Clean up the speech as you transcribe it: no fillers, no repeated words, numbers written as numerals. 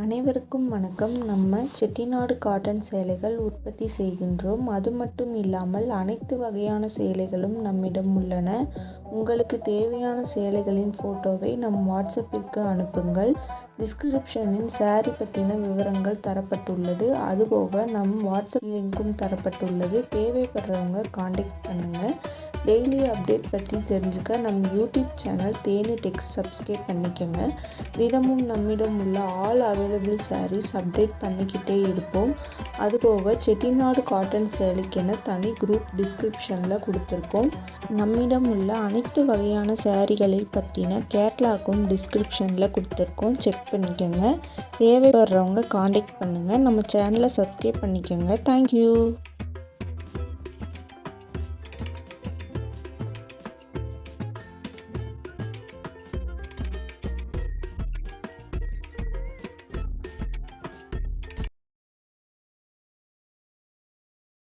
அனைவருக்கும் வணக்கம். நம்ம செட்டிநாடு காட்டன் சேலைகள் உற்பத்தி செய்கின்றோம். அது மட்டும் இல்லாமல் அனைத்து வகையான சேலைகளும் நம்மிடம் உள்ளன. உங்களுக்கு தேவையான சேலைகளின் ஃபோட்டோவை நம் வாட்ஸ்அப்பிற்கு அனுப்புங்கள். டிஸ்கிரிப்ஷனில் சாரி பற்றின விவரங்கள் தரப்பட்டுள்ளது. அதுபோக நம் வாட்ஸ்அப் லிங்க்கும் தரப்பட்டுள்ளது. தேவைப்படுறவங்க காண்டாக்ட் பண்ணுங்கள். டெய்லி அப்டேட் பற்றி தெரிஞ்சுக்க நம்ம யூடியூப் சேனல் தேனி டெக்ஸ் சப்ஸ்கிரைப் பண்ணிக்கோங்க. தினமும் நம்மிடம் உள்ள ஆல் அவைலபிள் சாரீஸ் அப்டேட் பண்ணிக்கிட்டே இருப்போம். அதுபோக செட்டிநாடு காட்டன் சேலைக்கென தனி குரூப் டிஸ்கிரிப்ஷனில் கொடுத்துருக்கோம். நம்மிடம் உள்ள அனைத்து வகையான சாரீகளை பற்றின கேட்லாக்கும் டிஸ்கிரிப்ஷனில் கொடுத்துருக்கோம். செக் பண்ணிக்கோங்க. தேவைப்படுறவங்க காண்டாக்ட் பண்ணுங்கள். நம்ம சேனலை சப்ஸ்கிரைப் பண்ணிக்கோங்க. தேங்க்யூ.